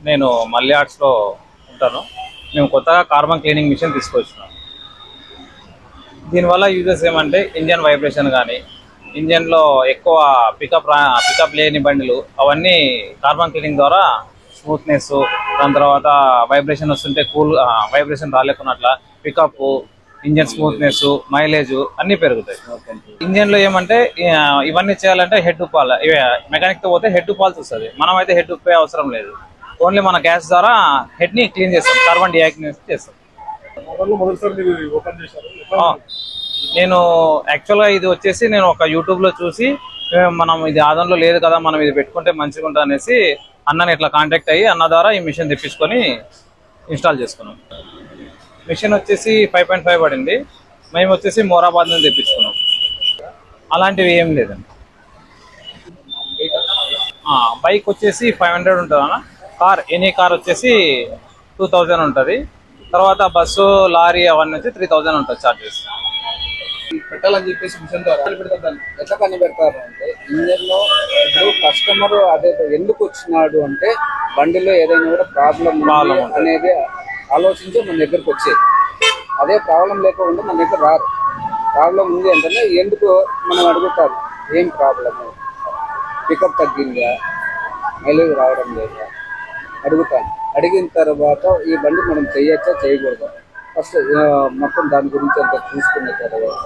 నేను మల్లి ఆర్ట్స్లో ఉంటాను. మేము కొత్తగా కార్బన్ క్లీనింగ్ మిషన్ తీసుకొచ్చినాం. దీనివల్ల యూజెస్ ఏమంటే ఇంజన్ వైబ్రేషన్ కానీ, ఇంజన్లో ఎక్కువ పికప్ లేని బండిలు అవన్నీ కార్బన్ క్లీనింగ్ ద్వారా స్మూత్నెస్, దాని తర్వాత వైబ్రేషన్ వస్తుంటే వైబ్రేషన్ రాలేకున్నట్ల పికప్, ఇంజన్ స్మూత్నెస్, మైలేజ్ అన్నీ పెరుగుతాయి. ఇంజన్లో ఏమంటే ఇవన్నీ చేయాలంటే హెడ్ ఉప్పాలి. మెకానిక్తో పోతే హెడ్ ఉప్పాల్సి వస్తుంది. మనం అయితే హెడ్ ఉప్పే అవసరం లేదు. ఓన్లీ మన గ్యాస్ ద్వారా హెడ్ని క్లీన్ చేస్తాం, కార్బన్ డైఆక్సినేషన్ చేస్తాం. నేను యాక్చువల్గా ఇది వచ్చేసి నేను ఒక యూట్యూబ్లో చూసి మనం ఇది ఆదంలో లేదు కదా, మనం ఇది పెట్టుకుంటే మంచిగా ఉంటుంది అనేసి అన్నని ఇట్లా కాంటాక్ట్ అయ్యి అన్న ద్వారా ఈ మిషన్ తెప్పించుకొని ఇన్స్టాల్ చేసుకున్నాం. మిషన్ వచ్చేసి 5.5 పడింది. మేము వచ్చేసి మోరాబాద్ నుంచి తెప్పించుకున్నాం. అలాంటివి ఏం లేదండి. బైక్ వచ్చేసి 500 ఉంటుంది అన్న. ఎనీ కార్ వచ్చేసి 2000 ఉంటుంది. తర్వాత బస్సు, లారీ అవన్నీ వచ్చి 3000 ఉంటుంది చార్జెస్. పెట్టాలని చెప్పేసి మిషన్ ద్వారా ఎట్లా కనిపెడతారు అంటే, ఇంజన్లో ఇప్పుడు కస్టమర్ అదే ఎందుకు వచ్చినాడు అంటే బండిలో ఏదైనా కూడా ప్రాబ్లం అనేది ఆలోచించి మన దగ్గరకు వచ్చేది. అదే ప్రాబ్లం లేకుండా మన దగ్గర రాదు. ప్రాబ్లం ఉంది అంటే ఎందుకు మనం అడుగుతారు, ఏం ప్రాబ్లము, పికప్ తగ్గిందా, మైలేజ్ రావడం లేదా అడుగుతాను. అడిగిన తర్వాత ఈ బండి మనం చేయొచ్చా చేయకూడదా ఫస్ట్ మొత్తం దాని గురించి అంతా చూసుకున్న తర్వాత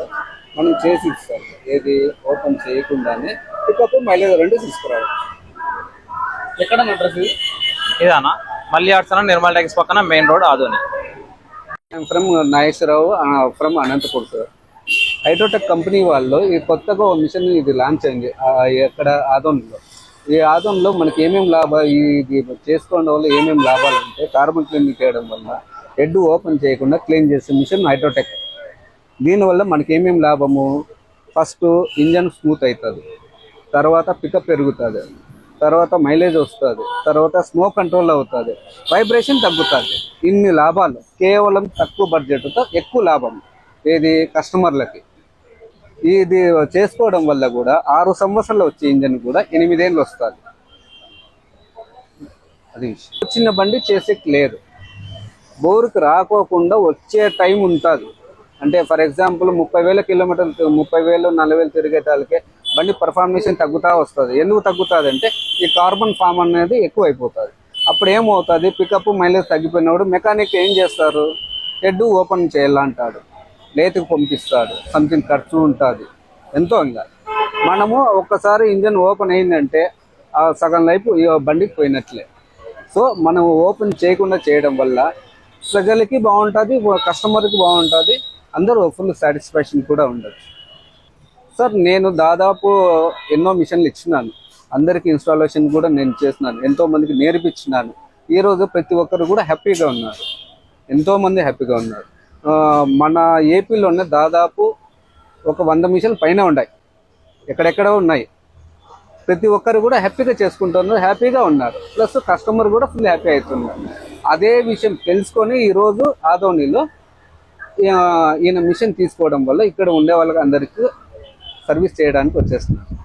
మనం చేసి ఇస్తాం. ఏది ఓపెన్ చేయకుండానే పికప్ మైలేజ్ 2 తీసుకురావాలి. ఎక్కడ అడ్రస్ ఇదానా? మల్లి ఆర్ట్స్ అన్న, నిర్మల్ ట్యాక్స్ పక్కన, main road, Adoni. From Nageswararao from Anantapur sir. Hydrotech company వాళ్ళు ఈ కొత్తగా మిషన్ ఇది లాంచ్ అయింది ఎక్కడ ఆదోన్లో. ఈ ఆదోన్లో మనకి ఏమేమి లాభాలు, ఇది చేసుకోవడం వల్ల ఏమేమి లాభాలు అంటే, కార్బన్ క్లీనింగ్ చేయడం వల్ల హెడ్ ఓపెన్ చేయకుండా క్లీన్ చేసే మిషన్ హైడ్రోటెక్. దీనివల్ల మనకి ఏమేమి లాభము, ఫస్ట్ ఇంజన్ స్మూత్ అవుతుంది, తర్వాత పికప్ పెరుగుతుంది, తర్వాత మైలేజ్ వస్తుంది, తర్వాత స్మోక్ కంట్రోల్ అవుతుంది, వైబ్రేషన్ తగ్గుతుంది. ఇన్ని లాభాలు కేవలం తక్కువ బడ్జెట్తో ఎక్కువ లాభం ఏది కస్టమర్లకి. ఇది చేసుకోవడం వల్ల కూడా 6 సంవత్సరాలు వచ్చే ఇంజన్ కూడా 8 ఏళ్ళు వస్తుంది. అది వచ్చిన బండి చేసేకి లేదు. బోరుకు రాకోకుండా వచ్చే టైం ఉంటుంది. అంటే ఫర్ ఎగ్జాంపుల్ 30,000 కిలోమీటర్లు, 30,000, 40,000 తిరిగేటాలకే బండి పర్ఫార్మేషన్ తగ్గుతూ వస్తుంది. ఎందుకు తగ్గుతుంది అంటే ఈ కార్బన్ ఫామ్ అనేది ఎక్కువ అయిపోతుంది. అప్పుడు ఏమవుతుంది, పికప్ మైలేజ్ తగ్గిపోయినప్పుడు మెకానిక్ ఏం చేస్తారు, హెడ్ ఓపెన్ చేయాలంటాడు, లేతుకు పంపిస్తాడు, సంథింగ్ ఖర్చు ఉంటుంది ఎంతో. ఇంకా మనము ఒక్కసారి ఇంజన్ ఓపెన్ అయిందంటే సగం లైఫ్ బండికి పోయినట్లే. సో మనం ఓపెన్ చేయకుండా చేయడం వల్ల ప్రజలకి బాగుంటుంది, కస్టమర్కి బాగుంటుంది, అందరూ ఫుల్ సాటిస్ఫాక్షన్ కూడా ఉండదు. సార్ నేను దాదాపు ఎన్నో మిషన్లు ఇచ్చినాను, అందరికి ఇన్స్టాలేషన్ కూడా నేను చేసినాను, ఎంతో మందికి నేర్పించినాను. ఈరోజు ప్రతి ఒక్కరు కూడా హ్యాపీగా ఉన్నారు, ఎంతో మంది హ్యాపీగా ఉన్నారు. మన ఏపీలోనే దాదాపు ఒక 100 మిషన్లు పైన ఉన్నాయి, ఎక్కడెక్కడో ఉన్నాయి. ప్రతి ఒక్కరు కూడా హ్యాపీగా చేసుకుంటున్నారు, హ్యాపీగా ఉన్నారు. ప్లస్ కస్టమర్ కూడా ఫుల్ హ్యాపీ అవుతున్నారు. అదే విషయం తెలుసుకొని ఈరోజు ఆదోనిలో ఈయన మిషన్ తీసుకోవడం వల్ల ఇక్కడ ఉండే వాళ్ళకి అందరికీ సర్వీస్ చేయడానికి వచ్చేస్తున్నారు.